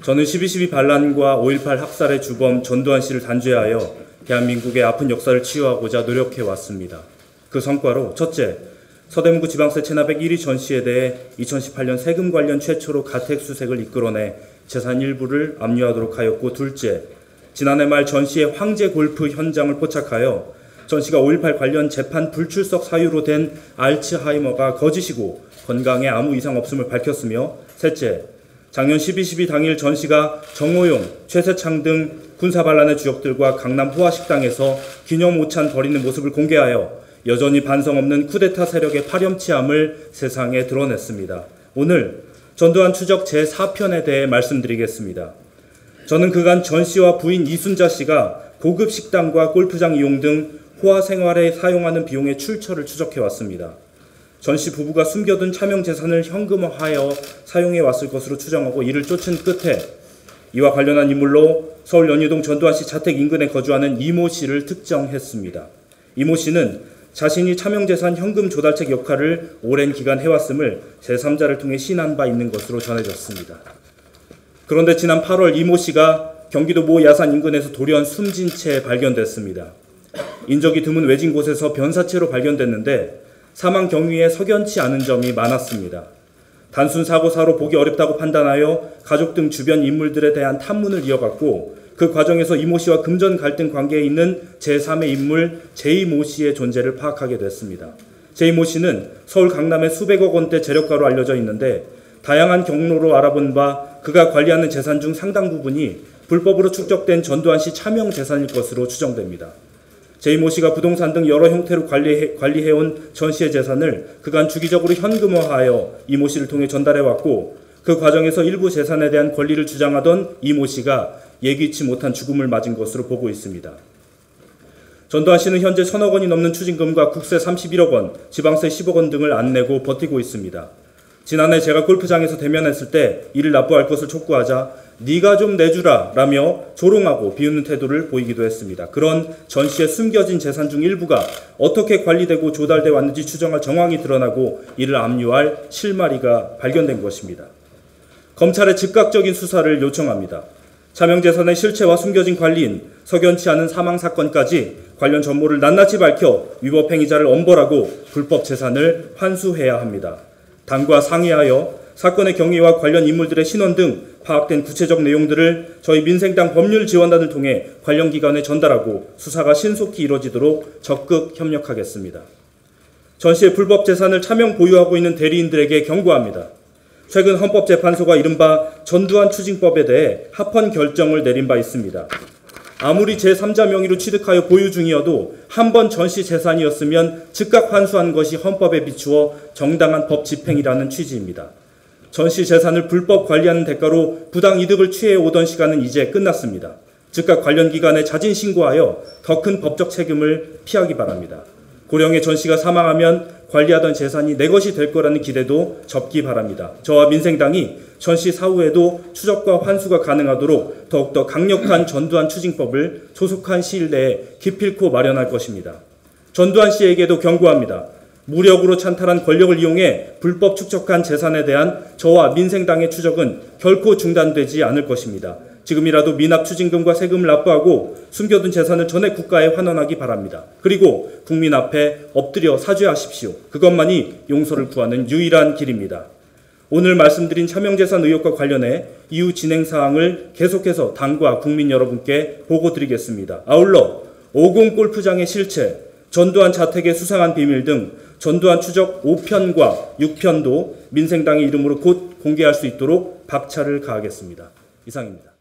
저는 12.12 반란과 5.18 학살의 주범 전두환 씨를 단죄하여 대한민국의 아픈 역사를 치유하고자 노력해왔습니다. 그 성과로 첫째, 서대문구 지방세 체납액 1위 전 씨에 대해 2018년 세금 관련 최초로 가택수색을 이끌어내 재산 일부를 압류하도록 하였고, 둘째, 지난해 말 전 씨의 황제 골프 현장을 포착하여 전 씨가 5.18 관련 재판 불출석 사유로 된 알츠하이머가 거짓이고 건강에 아무 이상 없음을 밝혔으며, 셋째, 작년 12.12 당일 전 씨가 정호용, 최세창 등 군사반란의 주역들과 강남 호화식당에서 기념 오찬 벌이는 모습을 공개하여 여전히 반성 없는 쿠데타 세력의 파렴치함을 세상에 드러냈습니다. 오늘 전두환 추적 제4편에 대해 말씀드리겠습니다. 저는 그간 전 씨와 부인 이순자 씨가 고급 식당과 골프장 이용 등 호화 생활에 사용하는 비용의 출처를 추적해왔습니다. 전 씨 부부가 숨겨둔 차명 재산을 현금화하여 사용해왔을 것으로 추정하고 이를 쫓은 끝에 이와 관련한 인물로 서울 연희동 전두환 씨 자택 인근에 거주하는 이모 씨를 특정했습니다. 이모 씨는 자신이 차명재산 현금 조달책 역할을 오랜 기간 해왔음을 제3자를 통해 신한 바 있는 것으로 전해졌습니다. 그런데 지난 8월 이모 씨가 경기도 모 야산 인근에서 돌연 숨진 채 발견됐습니다. 인적이 드문 외진 곳에서 변사체로 발견됐는데 사망 경위에 석연치 않은 점이 많았습니다. 단순 사고사로 보기 어렵다고 판단하여 가족 등 주변 인물들에 대한 탐문을 이어갔고, 그 과정에서 이모 씨와 금전 갈등 관계에 있는 제3의 인물 제이모 씨의 존재를 파악하게 됐습니다. 제이모 씨는 서울 강남의 수백억 원대 재력가로 알려져 있는데, 다양한 경로로 알아본 바 그가 관리하는 재산 중 상당 부분이 불법으로 축적된 전두환 씨 차명 재산일 것으로 추정됩니다. 제이모 씨가 부동산 등 여러 형태로 관리해온 전 씨의 재산을 그간 주기적으로 현금화하여 이모 씨를 통해 전달해왔고, 그 과정에서 일부 재산에 대한 권리를 주장하던 이모 씨가 예기치 못한 죽음을 맞은 것으로 보고 있습니다. 전두환 씨는 현재 1,000억 원이 넘는 추징금과 국세 31억 원, 지방세 10억 원 등을 안 내고 버티고 있습니다. 지난해 제가 골프장에서 대면했을 때 이를 납부할 것을 촉구하자 네가 좀 내주라 라며 조롱하고 비웃는 태도를 보이기도 했습니다. 그런 전 씨의 숨겨진 재산 중 일부가 어떻게 관리되고 조달돼 왔는지 추정할 정황이 드러나고 이를 압류할 실마리가 발견된 것입니다. 검찰의 즉각적인 수사를 요청합니다. 차명재산의 실체와 숨겨진 관리인, 석연치 않은 사망사건까지 관련 전모를 낱낱이 밝혀 위법 행위자를 엄벌하고 불법 재산을 환수해야 합니다. 당과 상의하여 사건의 경위와 관련 인물들의 신원 등 파악된 구체적 내용들을 저희 민생당 법률지원단을 통해 관련 기관에 전달하고 수사가 신속히 이루어지도록 적극 협력하겠습니다. 전 씨의 불법 재산을 차명 보유하고 있는 대리인들에게 경고합니다. 최근 헌법재판소가 이른바 전두환 추징법에 대해 합헌 결정을 내린 바 있습니다. 아무리 제3자 명의로 취득하여 보유 중이어도 한 번 전 씨 재산이었으면 즉각 환수한 것이 헌법에 비추어 정당한 법 집행이라는 취지입니다. 전 씨 재산을 불법 관리하는 대가로 부당 이득을 취해 오던 시간은 이제 끝났습니다. 즉각 관련 기관에 자진 신고하여 더 큰 법적 책임을 피하기 바랍니다. 고령의 전 씨가 사망하면 관리하던 재산이 내 것이 될 거라는 기대도 접기 바랍니다. 저와 민생당이 전 씨 사후에도 추적과 환수가 가능하도록 더욱더 강력한 전두환 추징법을 소속한 시일 내에 기필코 마련할 것입니다. 전두환 씨에게도 경고합니다. 무력으로 찬탈한 권력을 이용해 불법 축적한 재산에 대한 저와 민생당의 추적은 결코 중단되지 않을 것입니다. 지금이라도 미납 추징금과 세금을 납부하고 숨겨둔 재산을 전액 국가에 환원하기 바랍니다. 그리고 국민 앞에 엎드려 사죄하십시오. 그것만이 용서를 구하는 유일한 길입니다. 오늘 말씀드린 차명재산 의혹과 관련해 이후 진행 사항을 계속해서 당과 국민 여러분께 보고드리겠습니다. 아울러 50 골프장의 실체, 전두환 자택의 수상한 비밀 등 전두환 추적 5편과 6편도 민생당의 이름으로 곧 공개할 수 있도록 박차를 가하겠습니다. 이상입니다.